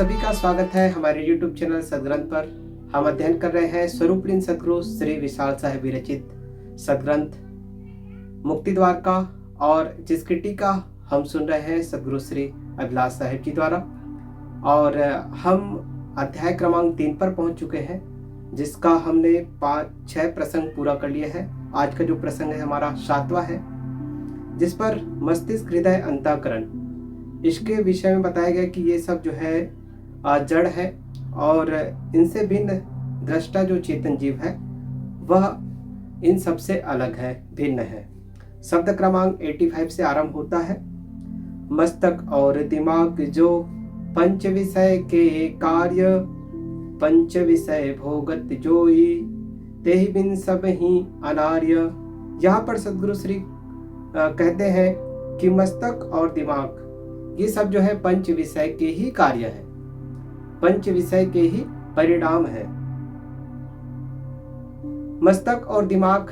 सभी का स्वागत है हमारे YouTube चैनल सदग्रंथ पर। हम अध्ययन कर रहे हैं स्वरूपलीन सदगुरु श्री विशाल साहेब विरचित सदग्रंथ मुक्ति द्वार का, और जिसकी टीका हम सुन रहे हैं सदगुरु श्री अभिलाष साहेब जी द्वारा। और हम अध्याय क्रमांक 3 पर पहुंच चुके हैं, जिसका हमने 5-6 प्रसंग पूरा कर लिए हैं। आज का जो प्रसंग है हमारा 7वां है, जिस पर मस्तिष्क, हृदय, अंतःकरण, इसके विषय में बताया गया कि ये सब जो है जड़ है, और इनसे भिन्न दृष्टा जो चेतन जीव है वह इन सब से अलग है, भिन्न है। शब्द क्रमांक 85 से आरंभ होता है। मस्तक और दिमाग जो पंच विषय के कार्य, पंच विषय भोगत जोई, तेहि बिन सब ही अनार्य। यहाँ पर सदगुरु श्री कहते हैं कि मस्तक और दिमाग ये सब जो है पंच विषय के ही कार्य है, पंच विषय के ही परिणाम है। मस्तक और दिमाग,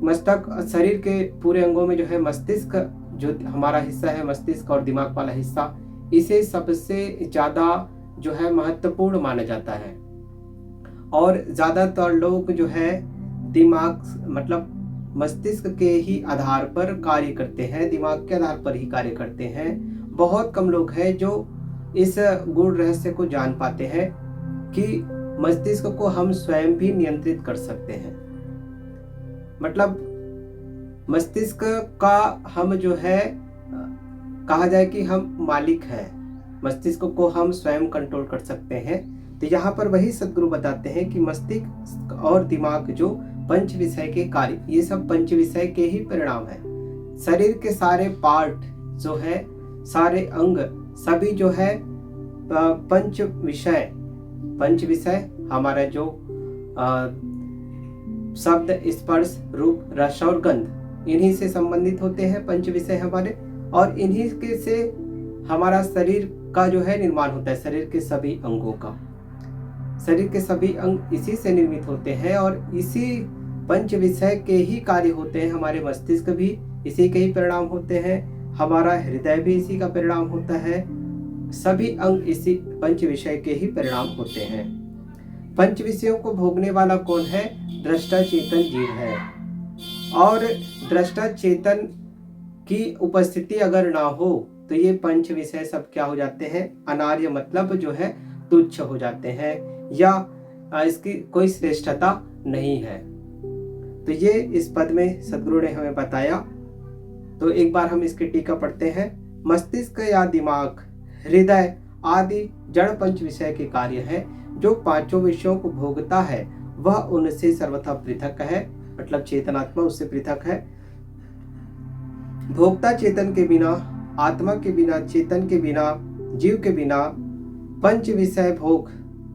मस्तक शरीर के पूरे अंगों में जो है मस्तिष्क जो हमारा हिस्सा है, मस्तिष्क और दिमाग वाला हिस्सा, इसे सबसे ज्यादा जो है महत्वपूर्ण माना जाता है। और ज्यादातर लोग जो है दिमाग मतलब मस्तिष्क के ही आधार पर कार्य करते हैं, दिमाग के आधार पर ही कार्य करते हैं। बहुत कम लोग हैं जो इस गूढ़ रहस्य को जान पाते हैं कि मस्तिष्क को हम स्वयं भी नियंत्रित कर सकते हैं। मतलब मस्तिष्क का हम जो है कहा जाए कि हम मालिक हैं, मस्तिष्क को हम स्वयं कंट्रोल कर सकते हैं। तो यहाँ पर वही सदगुरु बताते हैं कि मस्तिष्क और दिमाग जो पंच विषय के कार्य, ये सब पंच विषय के ही परिणाम है। शरीर के सारे पार्ट जो है, सारे अंग सभी जो है पंच विषय, पंच विषय हमारा जो शब्द, स्पर्श, रूप, रस और गंध, इन्हीं से संबंधित होते हैं पंच विषय हमारे। और इन्हीं के से हमारा शरीर का जो है निर्माण होता है, शरीर के सभी अंगों का। शरीर के सभी अंग इसी से निर्मित होते हैं, और इसी पंच विषय के ही कार्य होते हैं। हमारे मस्तिष्क भी इसी के ही परिणाम होते हैं, हमारा हृदय भी इसी का परिणाम होता है। सभी अंग इसी पंच विषय के ही परिणाम होते हैं। पंच विषयों को भोगने वाला कौन है? दृष्टा चेतन जीव है। और दृष्टा चेतन की उपस्थिति अगर ना हो तो ये पंच विषय सब क्या हो जाते हैं? अनार्य, मतलब जो है तुच्छ हो जाते हैं, या इसकी कोई श्रेष्ठता नहीं है। तो ये इस पद में सदगुरु ने हमें बताया। तो एक बार हम इसकी टीका पढ़ते हैं। मस्तिष्क या दिमाग, हृदय आदि जड़ पंच विषय के कार्य है। जो पांचों विषयों को भोगता है वह उनसे सर्वथा पृथक है, मतलब चेतनात्मा उससे पृथक है। भोक्ता चेतन के बिना, आत्मा के बिना, चेतन के बिना, जीव के बिना पंच विषय भोग,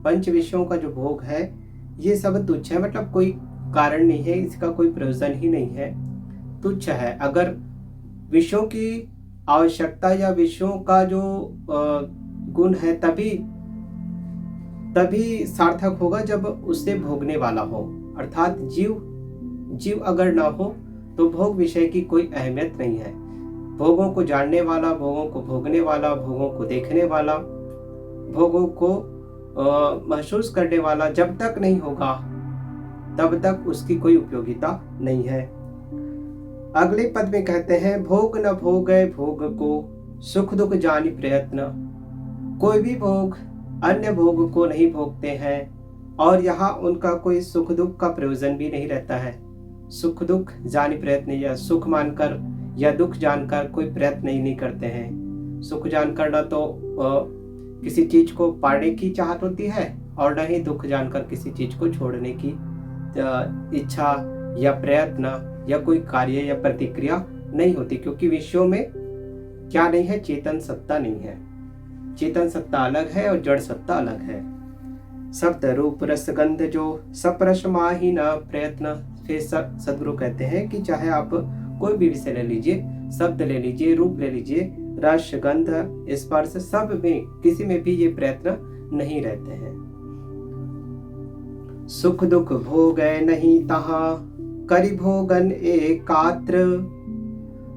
पंच विषयों का जो भोग है ये सब तुच्छ है, मतलब कोई कारण नहीं है, इसका कोई प्रयोजन ही नहीं है, तुच्छ है। अगर विषयों की आवश्यकता या विषयों का जो गुण है तभी सार्थक होगा जब उससे भोगने वाला हो। अर्थात जीव अगर ना हो तो भोग विषय की कोई अहमियत नहीं है। भोगों को जानने वाला, भोगों को भोगने वाला, भोगों को देखने वाला, भोगों को महसूस करने वाला जब तक नहीं होगा तब तक उसकी कोई उपयोगिता नहीं है। अगले पद में कहते हैं, भोग न भोगे भोग को, सुख दुख जानी प्रयत्न। कोई भी भोग अन्य भोग को नहीं भोगते हैं, और यहाँ उनका कोई सुख दुख का प्रयोजन भी नहीं रहता है। सुख दुख जानी प्रयत्न, या सुख मानकर या दुख जानकर कोई प्रयत्न ही नहीं करते हैं। सुख जानकर न तो किसी चीज को पाने की चाहत होती है, और न ही दुख जानकर किसी चीज को छोड़ने की इच्छा या प्रयत्न या कोई कार्य या प्रतिक्रिया नहीं होती, क्योंकि विषयों में क्या नहीं है? चेतन सत्ता नहीं है। चेतन सत्ता अलग है और जड़ सत्ता अलग है। शब्द रूप रस गंध जो सप्रश माही न प्रयत्न। फिर सदगुरु कहते हैं कि चाहे आप कोई भी विषय ले लीजिए, शब्द ले लीजिए, रूप ले लीजिए, रस गंध स्पर्श, सब में किसी में भी ये प्रयत्न नहीं रहते हैं। सुख दुख भोगै नहीं तहाँ, करि भोगन एकात्र।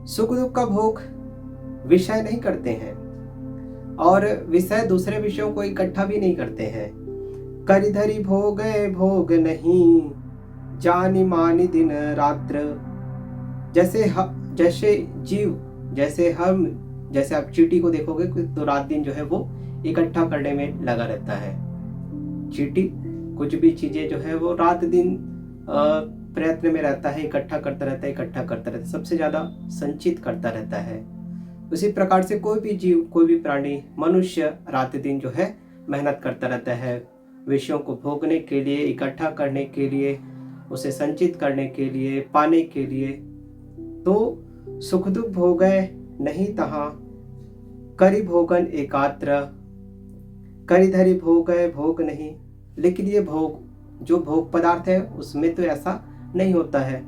सुख दुख का भोग विषय नहीं करते हैं, और विषय दूसरे विषयों को इकट्ठा भी नहीं करते हैं। करिधरि भोगे भोग नहीं, जानी मानी दिन रात्र। जैसे जीव, जैसे आप चींटी को देखोगे तो रात दिन जो है वो इकट्ठा करने में लगा रहता है। चींटी कुछ भी चीजें जो है वो रात दिन प्रयत्न में रहता है, इकट्ठा करता रहता है, सबसे ज्यादा संचित करता रहता है। उसी प्रकार से कोई भी जीव, कोई भी प्राणी, मनुष्य रात दिन जो है मेहनत करता रहता है, विषयों को भोगने के लिए, इकट्ठा करने के लिए, उसे संचित करने के लिए, पाने के लिए। तो सुख दुख भोगै नहीं तहाँ, करि भोगन एकात्र। करिधरि भोगै भोग नहीं, लेकिन ये जो भोग पदार्थ है उसमें तो ऐसा नहीं होता है।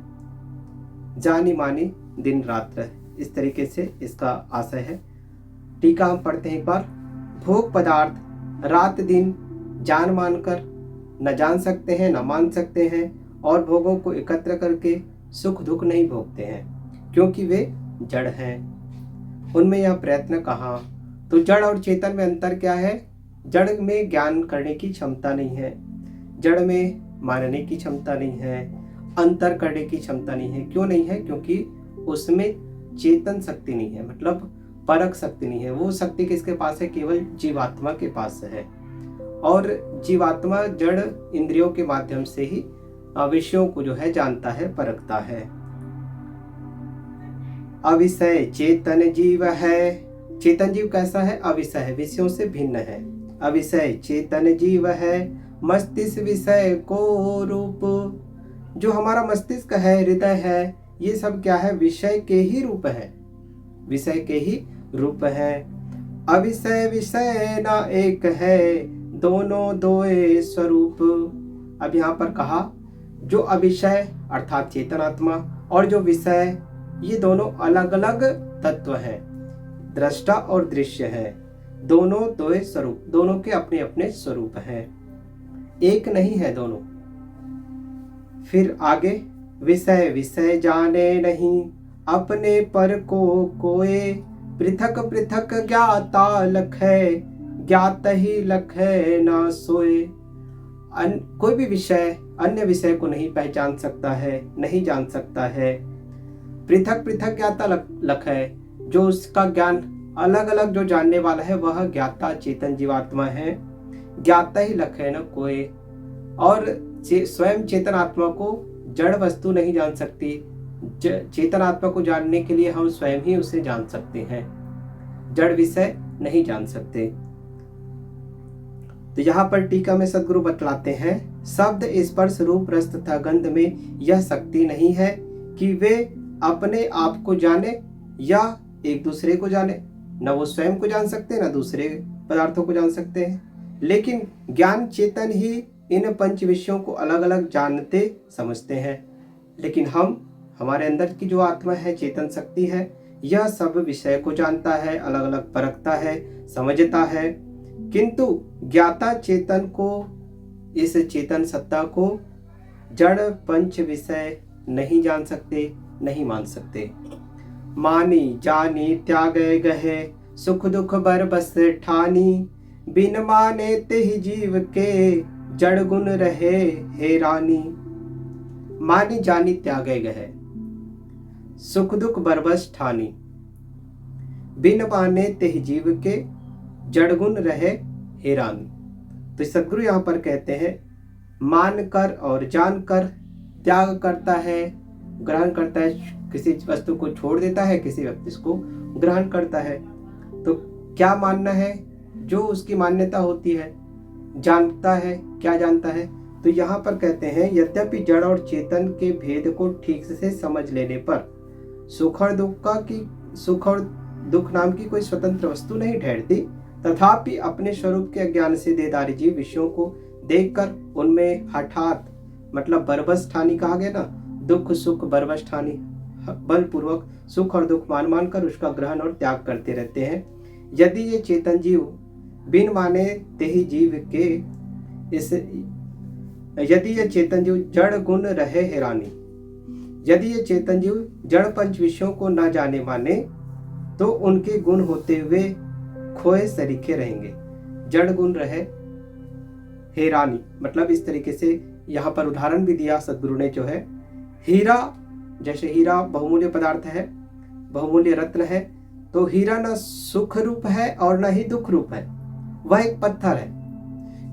जानी मानी दिन रात्र, इस तरीके से इसका आशय है। टीका हम पढ़ते हैं एक बार। भोग पदार्थ रात दिन जान मानकर न जान सकते हैं, न मान सकते हैं, और भोगों को एकत्र करके सुख दुख नहीं भोगते हैं, क्योंकि वे जड़ हैं। उनमें यह प्रयत्न कहाँ। तो जड़ और चेतन में अंतर क्या है? जड़ में ज्ञान करने की क्षमता नहीं है, जड़ में मानने की क्षमता नहीं है, अंतर करने की क्षमता नहीं है। क्यों नहीं है? क्योंकि उसमें चेतन शक्ति नहीं है, मतलब परख शक्ति नहीं है। वो शक्ति किसके पास है? केवल जीवात्मा के पास है। और जीवात्मा जड़ इंद्रियों के माध्यम से ही विषयों को जो है जानता है, परखता है। अविषय चेतन जीव है। चेतन जीव कैसा है? अविषय है, विषयों से भिन्न है। अविषय चेतन जीव है, मस्तिष्क विषय को रूप। जो हमारा मस्तिष्क है, हृदय है, ये सब क्या है? विषय के ही रूप है, विषय के ही रूप है। अविषय विषय ना एक है, दोनों दोए स्वरूप। अब यहाँ पर कहा जो अविषय अर्थात चेतन आत्मा और जो विषय, ये दोनों अलग अलग तत्व हैं, दृष्टा और दृश्य है। दोनों दोए स्वरूप, दोनों के अपने अपने स्वरूप हैं, एक नहीं है दोनों। फिर आगे, विषय विषय जाने नहीं, अपने पर को कोय। पृथक पृथक ज्ञाता लखै, ज्ञात ही लखै ना सोए। कोई भी विषय अन्य विषय को नहीं पहचान सकता है, नहीं जान सकता है। पृथक पृथक ज्ञाता लखै, जो उसका ज्ञान अलग अलग जो जानने वाला है वह ज्ञाता चेतन जीवात्मा है। ज्ञाता ही लखै न कोय। और स्वयं चेतन आत्मा को जड़ वस्तु नहीं जान सकती। चेतन आत्मा को जानने के लिए हम स्वयं ही उसे जान सकते हैं, जड़ विषय नहीं जान सकते। तो यहाँ पर टीका में सद्गुरु बतलाते हैं, शब्द स्पर्श रूप रस तथा गंध में यह शक्ति नहीं है कि वे अपने आप को जाने या एक दूसरे को जाने। न वो स्वयं को जान सकते हैं, न दूसरे पदार्थों को जान सकते हैं। लेकिन ज्ञान चेतन ही इन पंच विषयों को अलग अलग जानते समझते हैं। लेकिन हमारे अंदर की जो आत्मा है, चेतन शक्ति है, यह सब विषय को जानता है, अलग अलग परखता है, समझता है। किंतु ज्ञाता चेतन को, इस चेतन सत्ता को जड़ पंच विषय नहीं जान सकते, नहीं मान सकते। मानी जानी त्यागे गहे, सुख दुख बर बस ठानी। बिन माने ते ही जीव के, जड़ गुण रहे हैरानी। मानी जानी त्यागे गहे, सुख दुख बर बस ठानी। बिन माने ते ही जीव के, जड़ गुण रहे हैरानी। तो सद्गुरु यहाँ पर कहते हैं, मान कर और जान कर त्याग करता है, ग्रहण करता है, किसी वस्तु को छोड़ देता है, किसी व्यक्ति को ग्रहण करता है। तो क्या मानना है? जो उसकी मान्यता होती है। जानता है, क्या जानता है? तो यहाँ पर कहते हैं, यद्यपि जड़ और चेतन के भेद को ठीक से समझ लेने पर सुख और दुख नाम की कोई स्वतंत्र वस्तु नहीं ठहरती, तथापि अपने स्वरूप के अज्ञान से देहधारी जीव विषयों को देखकर उनमें हठात, मतलब बरबस ठानी कहा गया ना, दुख सुख बरबस ठानी, बलपूर्वक सुख और दुख मान मान कर उसका ग्रहण और त्याग करते रहते हैं। यदि ये चेतन जीव बिन माने ते ही जीव के, यदि ये चेतन जीव जड़ गुण रहे हैरानी, यदि ये चेतन जीव जड़ पंच विषयों को न जाने माने, तो उनके गुण होते हुए खोए सरीखे रहेंगे, जड़ गुण रहे हैरानी। मतलब इस तरीके से यहाँ पर उदाहरण भी दिया सदगुरु ने जो है, हीरा, जैसे हीरा बहुमूल्य पदार्थ है, बहुमूल्य रत्न है, तो हीरा न सुख रूप है और न ही दुख रूप है, वह एक पत्थर है,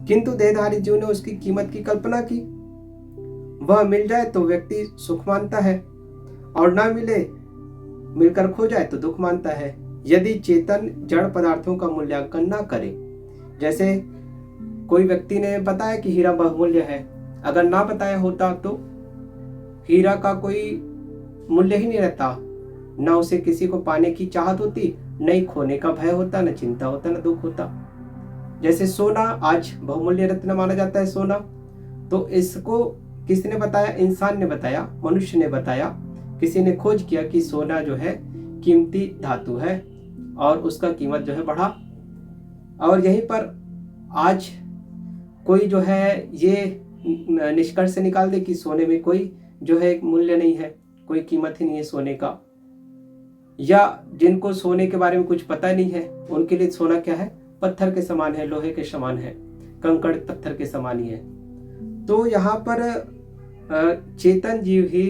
किंतु देहधारी जीव ने उसकी कीमत की कल्पना की। वह मिल जाए तो व्यक्ति सुख मानता है और ना मिले, मिलकर खो जाए तो दुख मानता है। यदि चेतन जड़ पदार्थों का मूल्यांकन ना करे, जैसे कोई व्यक्ति ने बताया कि हीरा बहुमूल्य है, अगर ना बताया होता तो हीरा का कोई मूल्य ही नहीं रहता, न उसे किसी को पाने की चाहत होती, न ही खोने का भय होता, न चिंता होता, न दुख होता। जैसे सोना आज बहुमूल्य रत्न माना जाता है सोना, तो इसको किसने बताया? इंसान ने बताया, मनुष्य ने बताया, किसी ने खोज किया कि सोना जो है कीमती धातु है और उसका कीमत जो है बढ़ा। और यहीं पर आज कोई जो है ये निष्कर्ष निकाल दे कि सोने में कोई जो है मूल्य नहीं है, कोई कीमत ही नहीं है सोने का, या जिनको सोने के बारे में कुछ पता नहीं है उनके लिए सोना क्या है? पत्थर के समान है, लोहे के समान है, कंकड़ पत्थर के समान ही है। तो यहाँ पर चेतन जीव ही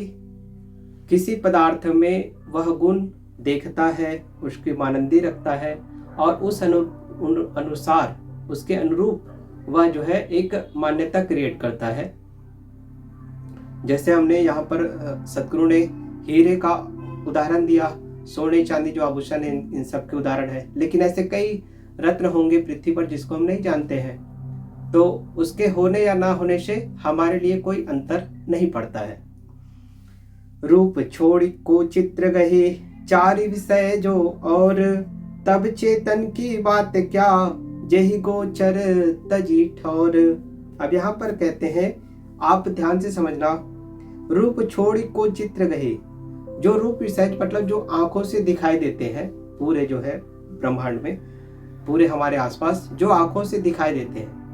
किसी पदार्थ में वह गुण देखता है, उसकी मानंदी रखता है और उस अनुसार उसके अनुरूप वह जो है एक मान्यता क्रिएट करता है। जैसे हमने यहाँ पर सदगुरु ने हीरे का उदाहरण दिया, सोने चांदी जो आभूषण है इन सब के उदाहरण है, लेकिन ऐसे कई रत्न होंगे पृथ्वी पर जिसको हम नहीं जानते हैं, तो उसके होने या ना होने से हमारे लिए कोई अंतर नहीं पड़ता है। रूप छोड़ को चित्र गहे, चार विषय जो और, तब चेतन की बात क्या, जेहि गोचर तजी ठौर। अब यहाँ पर कहते हैं, आप ध्यान से समझना, रूप छोड़ को चित्र गहे, जो रूप विषय मतलब जो आंखों से दिखाई देते हैं, पूरे जो है ब्रह्मांड में, पूरे हमारे आसपास जो आंखों से दिखाई देते हैं,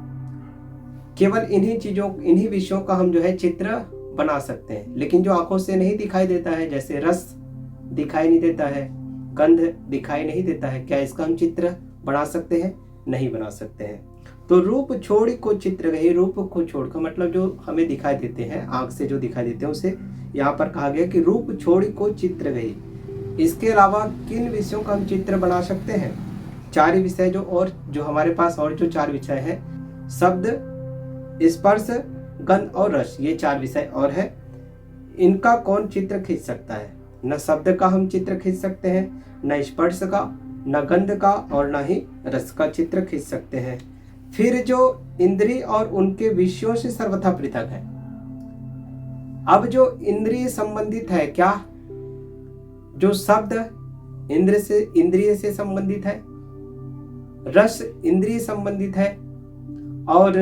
केवल इन्हीं चीजों, इन्हीं विषयों का हम जो है चित्र बना सकते हैं। लेकिन जो आंखों से नहीं दिखाई देता है, जैसे रस दिखाई नहीं देता है, गंध दिखाई नहीं देता है, क्या इसका हम चित्र बना सकते हैं? नहीं बना सकते हैं। तो रूप छोड़ को चित्र गहे, रूप को छोड़कर मतलब जो हमें दिखाई देते हैं, आंख से जो दिखाई देते हैं, उसे यहाँ पर कहा गया कि रूप छोड़ को चित्र गहे। इसके अलावा किन विषयों का हम चित्र बना सकते हैं? चार विषय जो हमारे पास और जो चार विषय है, शब्द, स्पर्श, गंध और रस, ये चार विषय और है। इनका कौन चित्र खींच सकता है? न शब्द का हम चित्र खींच सकते हैं, न स्पर्श का, न गंध का और न ही रस का चित्र खींच सकते हैं। फिर जो इंद्रिय और उनके विषयों से सर्वथा पृथक है। अब जो इंद्रिय संबंधित है, क्या जो शब्द इंद्रिय से संबंधित है, रस इंद्रिय संबंधित है और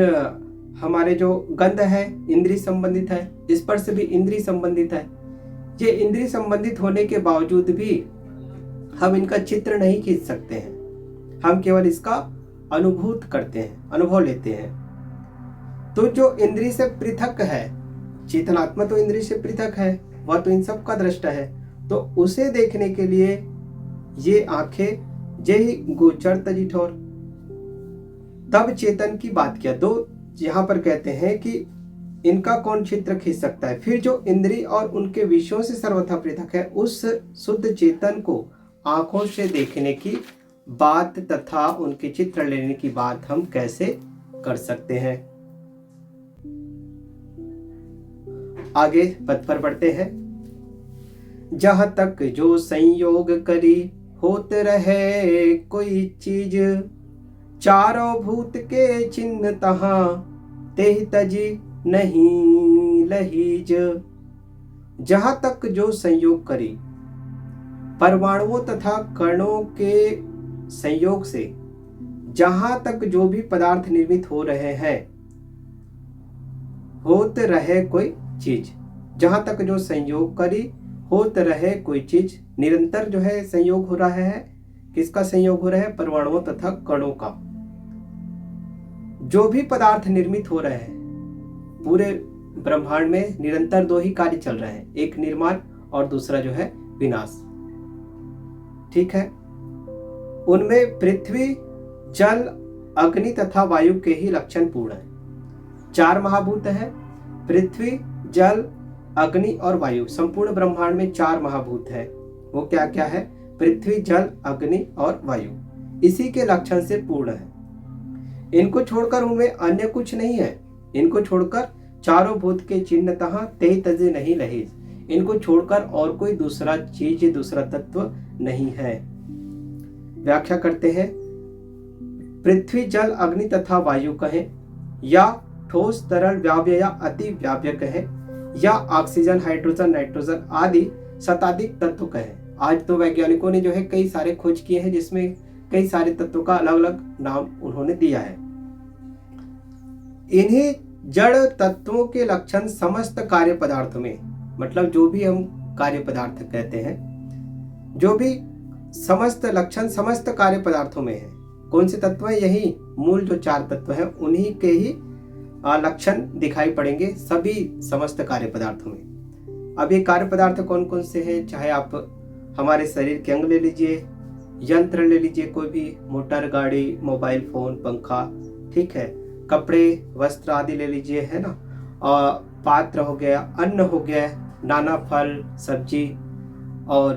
हमारे जो गंध है इंद्रिय संबंधित है, स्पर्श भी इंद्रिय संबंधित है। ये इंद्रिय संबंधित होने के बावजूद भी हम इनका चित्र नहीं खींच सकते हैं, हम केवल इसका अनुभूत करते हैं, अनुभव लेते हैं। तो जो इंद्रिय से पृथक है, चेतनात्मा तो इंद्रिय से पृथक है, वह तो इन सब का दृष्टा है, तो उसे देखने के लिए ये आंखें जेहि गोचर तजी ठौर, तब चेतन की बात किया। दो यहाँ पर कहते हैं कि इनका कौन चित्र खींच सकता है? फिर जो इंद्रिय और उनके विषयों से सर्वथा पृथक है, उस शुद्ध चेतन को आंखों से देखने की बात तथा उनके चित्र लेने की बात हम कैसे कर सकते हैं? आगे पद पर बढ़ते हैं। जहां तक जो संयोग करी, होत रहे कोई चीज, चारों भूत के चिन्ह तहां, तेहि तजी नहीं लहीज। जहां तक जो संयोग करी, परमाणुओं तथा कणों के संयोग से जहां तक जो भी पदार्थ निर्मित हो रहे हैं, होत रहे कोई चीज, जहां तक जो संयोग करी, होत रहे कोई चीज, निरंतर जो है संयोग हो रहा है। किसका संयोग हो रहा है? परमाणुओं तथा कणों का। जो भी पदार्थ निर्मित हो रहे हैं, पूरे ब्रह्मांड में निरंतर दो ही कार्य चल रहे हैं, एक निर्माण और दूसरा जो है विनाश। ठीक है, उनमें पृथ्वी जल, अग्नि तथा वायु के ही लक्षण पूर्ण है। 4 महाभूत है, पृथ्वी, जल, अग्नि और वायु। संपूर्ण ब्रह्मांड में 4 महाभूत है। वो क्या क्या है? पृथ्वी, जल, अग्नि और वायु। इसी के लक्षण से पूर्ण है। इनको छोड़कर उनमें अन्य कुछ नहीं है। इनको छोड़कर चारों भूत के चिन्हतः तेहि तजे नहीं लहे। इनको छोड़कर और कोई दूसरा चीज, दूसरा तत्व नहीं है। व्याख्या करते हैं। पृथ्वी, जल, अग्नि तथा वायु कहें, या ठोस, तरल, व्याव्य या अति व्याव्य कहें, या ऑक्सीजन, हाइड्रोजन, नाइट्रोजन आदि शताधिक तत्व कहें। आज तो वैज्ञानिकों ने जो है कई सारे खोज किए हैं, जिसमें कई सारे तत्वों का अलग अलग नाम उन्होंने दिया है। इन्हीं जड़ तत्वों के लक्षण समस्त कार्य पदार्थों में, मतलब जो भी हम कार्य पदार्थ कहते हैं, जो भी समस्त लक्षण समस्त कार्य पदार्थों में है। कौन से तत्व है? यही मूल जो 4 तत्व हैं, उन्हीं के ही लक्षण दिखाई पड़ेंगे सभी समस्त कार्य पदार्थों में। अब ये कार्य पदार्थ कौन कौन से हैं? चाहे आप हमारे शरीर के अंग ले लीजिए, यंत्र ले लीजिए, कोई भी मोटर, गाड़ी, मोबाइल फोन, पंखा, ठीक है, कपड़े, वस्त्र आदि ले लीजिए, है ना, और पात्र हो गया, अन्न हो गया, नाना फल, सब्जी और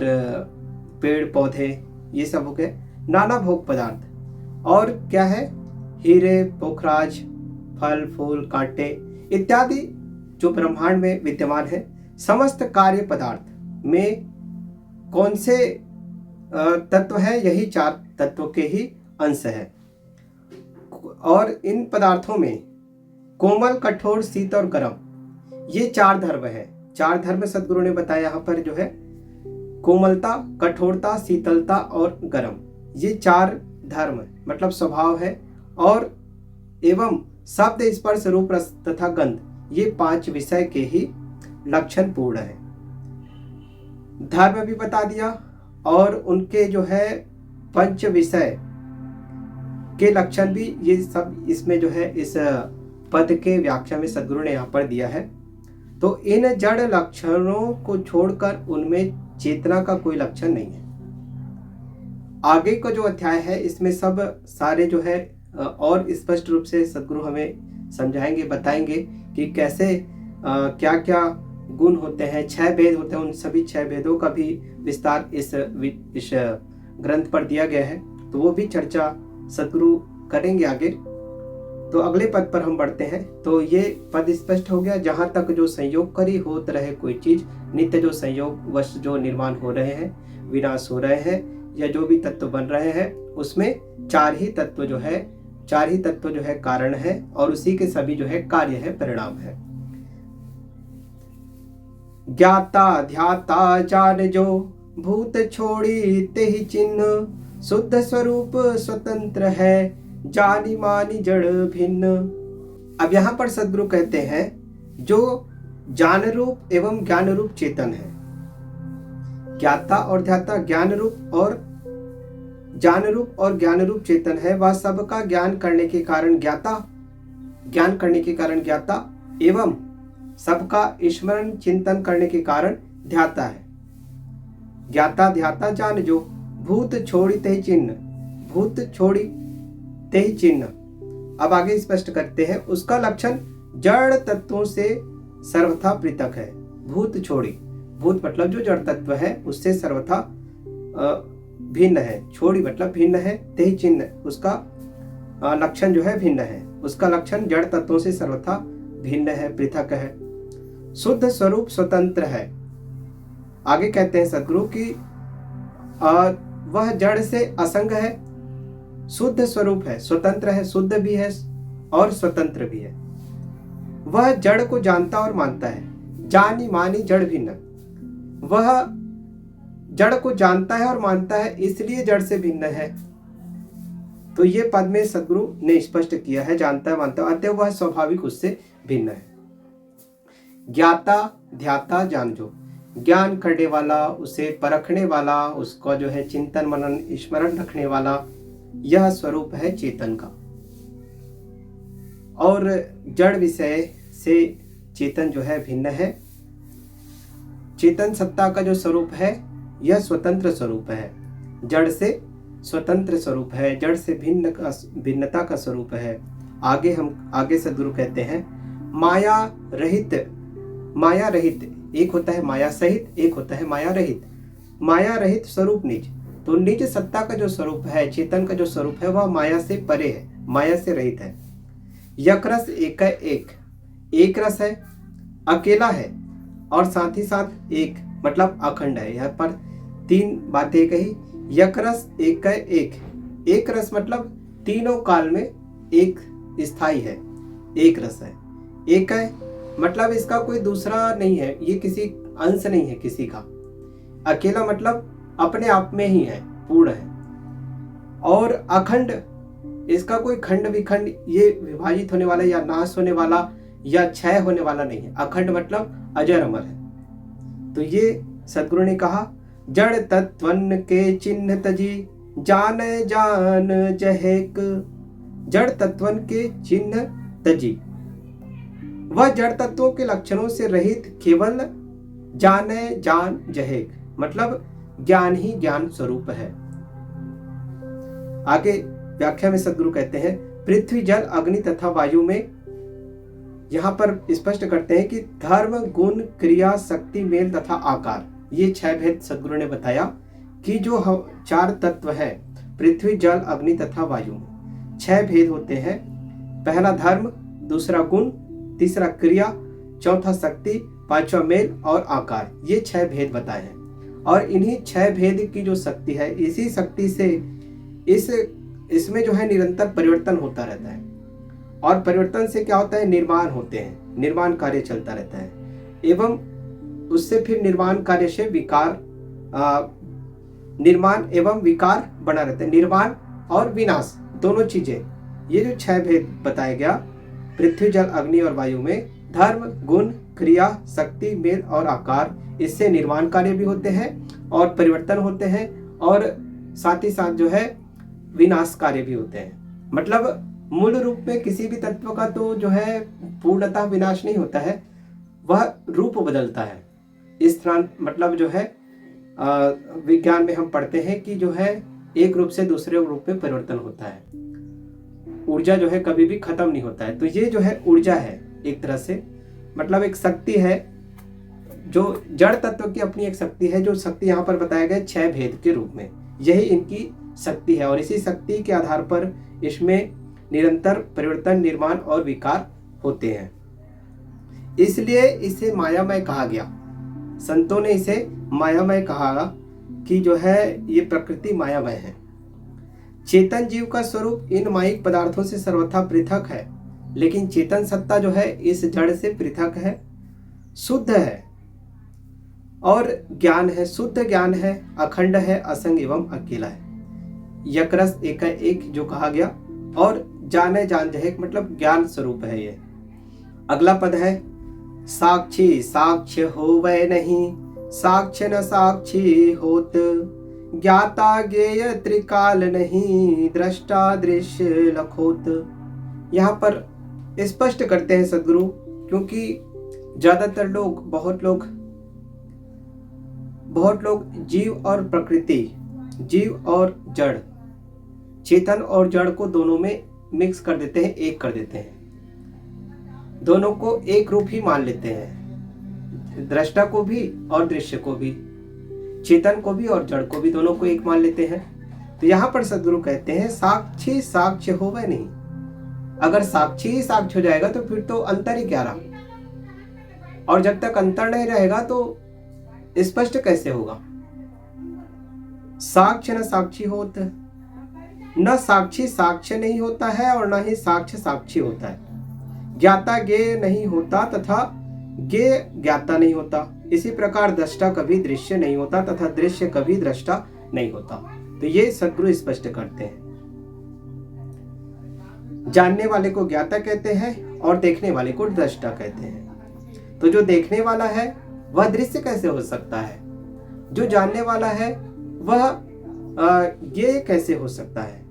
पेड़ पौधे, ये सब हो गए नाना भोग पदार्थ। और क्या है? हीरे, पोखराज, फल, फूल, कांटे इत्यादि जो ब्रह्मांड में विद्यमान है। समस्त कार्य पदार्थ में कौन से तत्व है? यही 4 तत्वों के ही अंश है। और इन पदार्थों में कोमल, कठोर, शीत और गर्म, ये 4 धर्म है। 4 धर्म सदगुरु ने बताया यहाँ पर जो है, कोमलता, कठोरता, शीतलता और गर्म, ये 4 धर्म मतलब स्वभाव है। और एवं शब्द, स्पर्श, रूप, रस तथा गंध, ये 5 विषय के ही लक्षण पूर्ण है। धर्म भी बता दिया और उनके जो है 5 विषय के लक्षण भी, ये सब इसमें जो है इस पद के व्याख्या में सदगुरु ने यहाँ पर दिया है। तो इन जड़ लक्षणों को छोड़कर उनमें चेतना का कोई लक्षण नहीं है। आगे का जो अध्याय है इसमें सब सारे जो है और स्पष्ट रूप से सदगुरु हमें समझाएंगे, बताएंगे कि कैसे क्या क्या गुण होते हैं, 6 भेद होते हैं। उन सभी 6 भेदों का भी विस्तार इस ग्रंथ पर दिया गया है। तो वो भी चर्चा सदगुरु करेंगे आगे। तो अगले पद पर हम बढ़ते हैं। तो ये पद स्पष्ट हो गया। जहाँ तक जो संयोग करी होत रहे कोई चीज, नित्य जो संयोग वश जो निर्माण हो रहे हैं, विनाश हो रहे हैं, या जो भी तत्व बन रहे हैं, उसमें 4 ही तत्व जो है कारण है, और उसी के सभी जो है कार्य है, परिणाम है। ज्ञाता ध्याता जान जो, भूत छोड़ी ते ही चिन्ह, शुद्ध स्वरूप स्वतंत्र है, जानी मानी जड़ भिन्न। अब यहाँ पर सदगुरु कहते हैं जो ज्ञान रूप एवं ज्ञान रूप चेतन है, ज्ञाता और ध्याता ज्ञान रूप और ज्ञान रूप चेतन है, वह सबका ज्ञान करने के कारण ज्ञाता एवं सबका स्मरण चिंतन करने के कारण ध्याता है। ज्ञाता ध्याता जान जो, भूत छोड़ी ते ही चिन्ह। अब आगे स्पष्ट करते हैं। उसका लक्षण जड़ तत्वों से सर्वथा पृथक है। भूत छोड़ी, भूत मतलब जो जड़ तत्व है उससे सर्वथा भिन्न है। छोड़ी मतलब भिन्न है। ते ही चिन्ह, उसका लक्षण जो है भिन्न है। उसका लक्षण जड़ तत्वों से सर्वथा भिन्न है, पृथक है। शुद्ध स्वरूप स्वतंत्र है। आगे कहते हैं सदगुरु की वह जड़ से असंग है, शुद्ध स्वरूप है, स्वतंत्र है, शुद्ध भी है और स्वतंत्र भी है। वह जड़ को जानता और मानता है। जानी मानी जड़ भिन्न, वह जड़ को जानता है और मानता है, इसलिए जड़ से भिन्न है। तो ये पद में सदगुरु ने स्पष्ट किया है, जानता है मानता है, अतः वह स्वाभाविक उससे भिन्न है। ज्ञाता ध्याता जान जो, ज्ञान करने वाला, उसे परखने वाला, उसका जो है चिंतन मनन स्मरण रखने वाला, यह स्वरूप है चेतन का। और जड़ विषय से चेतन जो है भिन्न है। चेतन सत्ता का जो स्वरूप है यह स्वतंत्र स्वरूप है, जड़ से स्वतंत्र स्वरूप है, जड़ से भिन्नता का स्वरूप है। आगे सद्गुरु कहते हैं माया रहित, माया रहित एक होता है माया सहित, एक होता है माया रहित। माया रहित स्वरूप निज, तो निज सत्ता का जो स्वरूप है, चेतन का जो स्वरूप है, वह माया से परे है, माया से रहित है। यक एक है, एक रस है, अकेला है और साथ ही साथ एक मतलब अखंड है। यहाँ पर तीन बातें कही। यक रस एक है, एक रस मतलब तीनों काल में एक स्थायी है, एक रस है। एक है मतलब इसका कोई दूसरा नहीं है, ये किसी अंश नहीं है किसी का। अकेला मतलब अपने आप में ही है, पूर्ण है। और अखंड, इसका कोई खंड विखंड, ये विभाजित होने वाला या नाश होने वाला या क्षय होने वाला नहीं है। अखंड मतलब अजर अमर है। तो ये सद्गुरु ने कहा जड़ तत्वन के चिन्ह तजी, जान जान जहेक। जड़ तत्वन के चिन्ह तजी, वह जड़ तत्वों के लक्षणों से रहित केवल जाने जान जहेक मतलब ज्ञान ही ज्ञान स्वरूप है। आगे व्याख्या में सद्गुरु कहते हैं पृथ्वी जल अग्नि तथा वायु में, यहां पर स्पष्ट करते हैं कि धर्म गुण क्रिया शक्ति मेल तथा आकार, ये 6 भेद सद्गुरु ने बताया कि जो 4 तत्व है पृथ्वी जल अग्नि तथा वायु में 6 भेद होते हैं। पहला धर्म, दूसरा गुण, तीसरा क्रिया, चौथा शक्ति, पांचवा मेल और आकार, ये 6 भेद बताए हैं। और इन्हीं 6 भेद की जो शक्ति है, इसी शक्ति से इसमें जो है निरंतर परिवर्तन होता रहता है। और परिवर्तन से क्या होता है, निर्माण होते हैं, निर्माण कार्य चलता रहता है। एवं उससे फिर निर्माण कार्य से विकार, निर्माण एवं विकार बना रहता है। निर्माण और विनाश दोनों चीजें, ये जो 6 भेद बताया गया पृथ्वी जल अग्नि और वायु में, धर्म गुण क्रिया शक्ति मेल और आकार, इससे निर्माण कार्य भी होते हैं और परिवर्तन होते हैं और साथ ही साथ जो है विनाश कार्य भी होते हैं। मतलब मूल रूप में किसी भी तत्व का तो जो है पूर्णतः विनाश नहीं होता है, वह रूप बदलता है। इस तरह मतलब जो है विज्ञान में हम पढ़ते हैं कि जो है एक रूप से दूसरे रूप में परिवर्तन होता है। ऊर्जा जो है कभी भी खत्म नहीं होता है। तो ये जो है ऊर्जा है एक तरह से, मतलब एक शक्ति है जो जड़ तत्व की अपनी एक शक्ति है, जो शक्ति यहाँ पर बताया गया 6 भेद के रूप में, यही इनकी शक्ति है। और इसी शक्ति के आधार पर इसमें निरंतर परिवर्तन निर्माण और विकार होते हैं। इसलिए इसे मायामय कहा गया। संतों ने इसे मायामय कहा कि जो है ये प्रकृति मायामय है। चेतन जीव का स्वरूप इन मायिक पदार्थों से सर्वथा पृथक है, लेकिन चेतन सत्ता जो है इस जड़ से पृथक है, शुद्ध है और ज्ञान है, शुद्ध ज्ञान है, अखंड है, असंग एवं अकेला है। यकरस एक जो कहा गया, और जाने जान जहेक मतलब ज्ञान स्वरूप है ये। अगला पद है साक्षी साक्ष्य होवै नहीं, साक्ष्य न साक्षी होत, ज्ञाता ज्ञेय त्रिकाल नहीं, दृष्टा दृश्य लखोत। यहाँ पर स्पष्ट करते हैं सद्गुरु, क्योंकि ज्यादातर लोग बहुत लोग जीव और प्रकृति, जीव और जड़, चेतन और जड़ को दोनों में मिक्स कर देते हैं, एक कर देते हैं, दोनों को एक रूप ही मान लेते हैं, दृष्टा को भी और दृश्य को भी, चेतन को भी और जड़ को भी, दोनों को एक मान लेते हैं। तो यहाँ पर सद्गुरु कहते हैं साक्षी साक्ष्य होवे नहीं। अगर साक्षी ही साक्ष्य हो जाएगा तो फिर तो अंतर ही क्या रहा, और जब तक अंतर नहीं रहेगा तो स्पष्ट कैसे होगा। साक्ष्य न साक्षी होत, न साक्षी साक्ष्य नहीं होता है और न ही साक्ष्य साक्षी होता है। ज्ञाता ज्ञेय नहीं होता तथा ज्ञेय ज्ञाता नहीं होता। इसी प्रकार दृष्टा कभी दृश्य नहीं होता तथा दृश्य कभी दृष्टा नहीं होता। तो ये सद्गुरु स्पष्ट करते हैं। जानने वाले को ज्ञाता कहते हैं और देखने वाले को दृष्टा कहते हैं। तो जो देखने वाला है वह दृश्य कैसे हो सकता है, जो जानने वाला है वह ज्ञेय कैसे हो सकता है।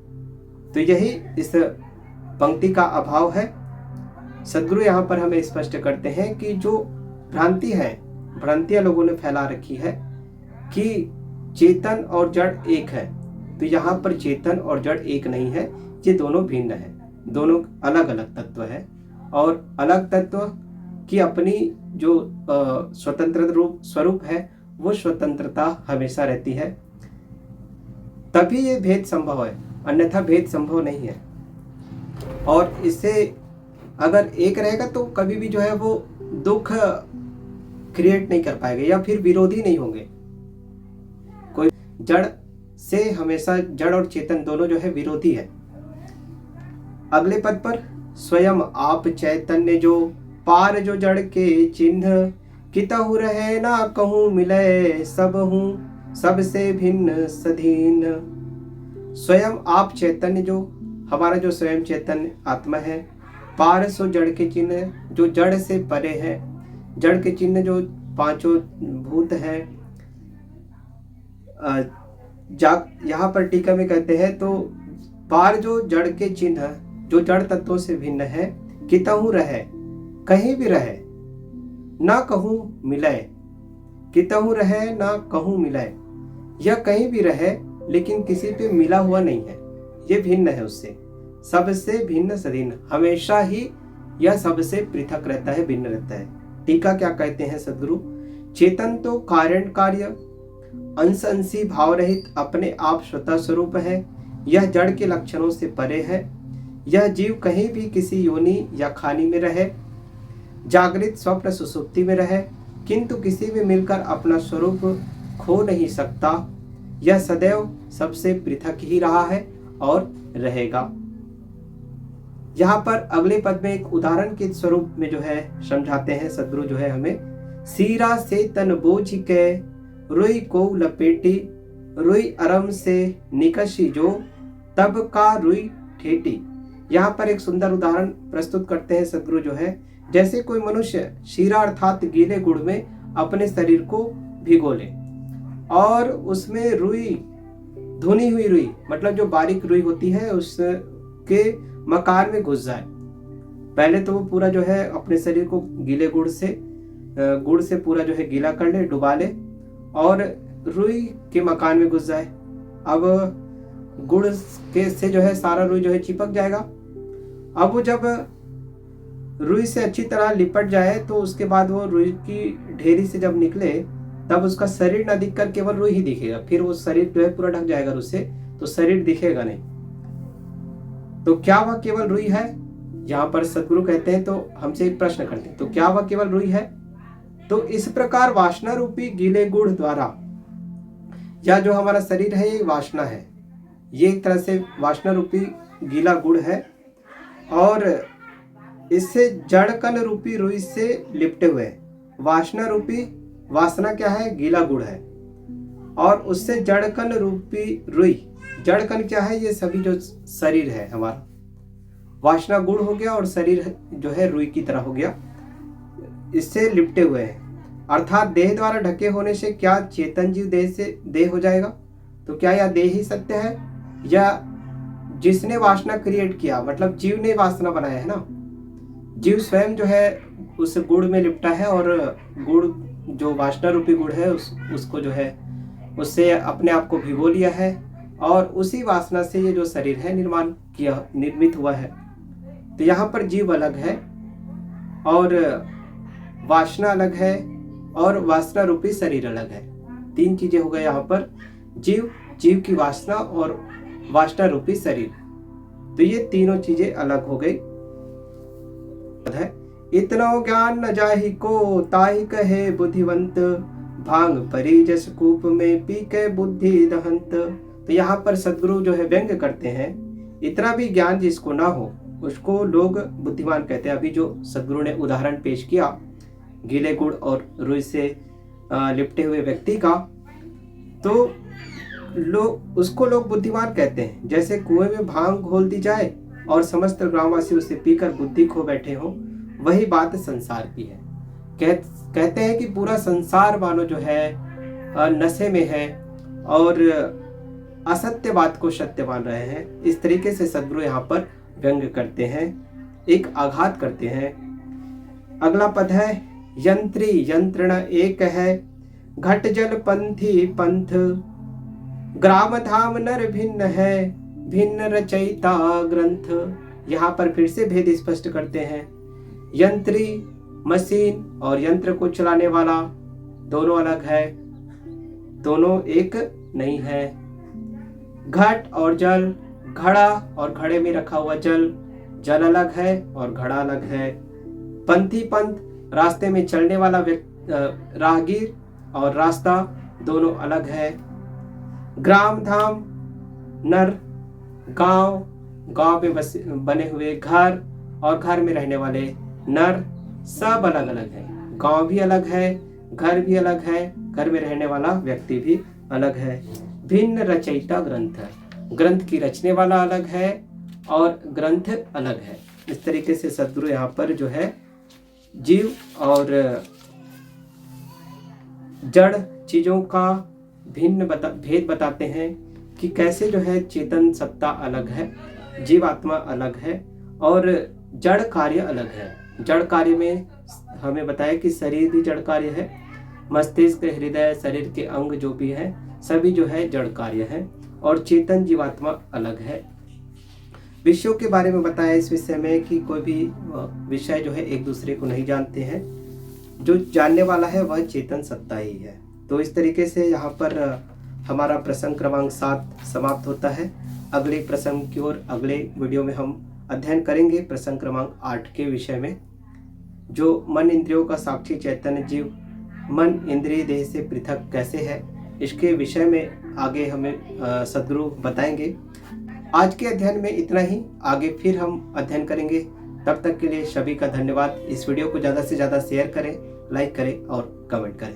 तो यही इस पंक्ति का अभाव है। सद्गुरु यहाँ पर हमें स्पष्ट करते हैं कि जो भ्रांति है, भ्रांतियां लोगों ने फैला रखी है कि चेतन और जड़ एक है। तो तो यहाँ पर चेतन और जड़ एक नहीं है, ये दोनों भिन्न है, दोनों अलग अलग तत्व है। और अलग तत्व की अपनी जो स्वतंत्र रूप स्वरूप है, वो स्वतंत्रता हमेशा रहती है, तभी ये भेद संभव है, अन्यथा भेद संभव नहीं है। और इससे अगर एक रहेगा तो कभी भी जो है वो दुख क्रिएट नहीं कर पाएगा या फिर विरोधी नहीं होंगे। कोई जड़ से हमेशा जड़ और चेतन दोनों जो है विरोधी है। अगले पद पर स्वयं आप चैतन्य जो पार जो जड़ के चिन्ह कितहु रहे ना कहूँ मिले सब हूँ सबसे भिन्न सधीन। स्वयं आप चैतन्य जो हमारा जो स्वयं चैतन्य आत्मा है, पार सो जड़ के चिन्ह जो जड़ से परे है, जड़ के चिन्ह जो पांचों भूत है। यहाँ पर टीका में कहते हैं तो पार जो जड़ के चिन्ह जो जड़ तत्वों से भिन्न है, कितहु रहे कहीं भी रहे ना कहूँ मिले, कितहु रहे ना कहूँ मिले, यह कहीं भी रहे लेकिन किसी पे मिला हुआ नहीं है, ये भिन्न है उससे, सबसे भिन्न सदीन, हमेशा ही यह सबसे पृथक रहता है, भिन्न रहता है। टीका क्या कहते हैं सद्गुरु, चेतन तो कारण कार्य अंश अंशी भाव रहित अपने आप स्वतः स्वरूप है, यह जड़ के लक्षणों से परे है। यह जीव कहीं भी किसी योनि या खानी में रहे, जागृत स्वप्न सुसुप्ति में रहे, किंतु किसी में मिलकर अपना स्वरूप खो नहीं सकता। यह सदैव सबसे पृथक ही रहा है और रहेगा। यहाँ पर अगले पद में एक उदाहरण के स्वरूप में जो है समझाते हैं सद्गुरु जो है हमें, सीरा से तन बोझ के रुई को लपेटी, रुई अरम से निकशी जो तब का रुई ठेठी। यहाँ पर एक सुंदर उदाहरण प्रस्तुत करते हैं सद्गुरु जो है, जैसे कोई मनुष्य शीरा अर्थात गीले गुड़ में अपने शरीर को भिगो ले और उसमें रुई, धुनी हुई रुई मतलब जो बारीक रुई होती है उसके मकान में घुस जाए। पहले तो वो पूरा जो है अपने शरीर को गीले गुड़ से पूरा जो है गीला कर ले, डुबा ले और रुई के मकान में घुस जाए। अब गुड़ के से जो है सारा रुई जो है चिपक जाएगा। अब वो जब रुई से अच्छी तरह लिपट जाए तो उसके बाद वो रुई की ढेरी से जब निकले तब उसका शरीर न दिखकर केवल रुई ही दिखेगा, फिर वो शरीर जो है पूरा ढक जाएगा रुई से, तो शरीर दिखेगा नहीं। तो क्या वह केवल रुई है? यहाँ पर सद्गुरु कहते हैं तो हमसे एक प्रश्न करते हैं, तो क्या वह केवल रुई है? तो इस प्रकार वासना रूपी गीले गुड़ द्वारा, या जो हमारा शरीर है ये वासना है, ये एक तरह से वासना रूपी गीला गुड़ है और इससे जड़कन रूपी रुई से लिपटे हुए। वासना रूपी, वासना क्या है? गीला गुड़ है और उससे जड़कन रूपी रुई, जड़कन क्या है? ये सभी जो शरीर है हमारा, वासना गुड़ हो गया और शरीर जो है रुई की तरह हो गया, इससे लिपटे हुए हैं। अर्थात देह द्वारा ढके होने से क्या चेतन जीव देह से देह हो जाएगा? तो क्या यह देह ही सत्य है या जिसने वासना क्रिएट किया, मतलब जीव ने वासना बनाया है ना, जीव स्वयं जो है उस गुड़ में लिपटा है और गुड़ जो वासना रूपी गुड़ है उसको जो है उससे अपने आप को भिगो लिया है और उसी वासना से ये जो शरीर है निर्मित हुआ है। तो यहाँ पर जीव अलग है और वासना अलग है और वासना रूपी शरीर अलग है। तीन चीजें हो गए यहाँ पर, जीव की वासना और वासना रूपी शरीर, तो ये तीनों चीजें अलग हो गई है। इतना ज्ञान न जाहि को ताहि कहे बुद्धिवंत, भांग परी जस कूप में पी के बुद्धि दहंत। तो यहाँ पर सद्गुरु जो है व्यंग करते हैं, इतना भी ज्ञान जिसको ना हो उसको लोग बुद्धिमान कहते हैं। अभी जो सद्गुरु ने उदाहरण पेश किया गीले गुड़ और रुई से लिपटे हुए व्यक्ति का, तो उसको लोग बुद्धिमान कहते हैं। जैसे कुएं में भांग घोल दी जाए और समस्त ग्रामवासी उसे पीकर बुद्धि खो बैठे हो, वही बात संसार की है। कहते हैं कि पूरा संसार मानो जो है नशे में है और असत्य बात को सत्य मान रहे हैं। इस तरीके से सद्गुरु यहाँ पर व्यंग करते हैं, एक आघात करते हैं। अगला पद है, यंत्री यंत्रणा एक है, घट जल पंथी पंथ, ग्राम धाम नर भिन्न है, भिन्न रचयिता ग्रंथ। यहाँ पर फिर से भेद स्पष्ट करते हैं। यंत्री मशीन और यंत्र को चलाने वाला दोनों अलग है, दोनों एक नहीं है। घट और जल, घड़ा और घड़े में रखा हुआ जल, जल अलग है और घड़ा अलग है। पंथी पंथ, रास्ते में चलने वाला राहगीर और रास्ता दोनों अलग है। ग्राम धाम नर, गांव, गांव में बने हुए घर और घर में रहने वाले नर, सब अलग अलग है। गांव भी अलग है, घर भी अलग है, घर में रहने वाला व्यक्ति भी अलग है। भिन्न रचयिता ग्रंथ, ग्रंथ की रचने वाला अलग है और ग्रंथ अलग है। इस तरीके से सद्गुरु यहाँ पर जो है जीव और जड़ चीजों का भेद बताते हैं कि कैसे जो है चेतन सत्ता अलग है, जीवात्मा अलग है और जड़ कार्य अलग है। जड़ कार्य में हमें बताया कि शरीर भी जड़ कार्य है, मस्तिष्क, हृदय, शरीर के अंग जो भी है सभी जो है जड़ कार्य है और चेतन जीवात्मा अलग है। विषयों के बारे में बताया इस विषय में कि कोई भी विषय जो है एक दूसरे को नहीं जानते हैं, जो जानने वाला है वह चेतन सत्ता ही है। तो इस तरीके से यहाँ पर हमारा प्रसंग क्रमांक 7 समाप्त होता है। अगले प्रसंग की ओर अगले वीडियो में हम अध्ययन करेंगे प्रसंग क्रमांक 8 के विषय में, जो मन इंद्रियों का साक्षी चैतन्य जीव मन इंद्रिय देह से पृथक कैसे है, इसके विषय में आगे हमें सद्गुरु बताएंगे। आज के अध्ययन में इतना ही, आगे फिर हम अध्ययन करेंगे। तब तक के लिए सभी का धन्यवाद। इस वीडियो को ज़्यादा से ज़्यादा शेयर करें, लाइक करें और कमेंट करें।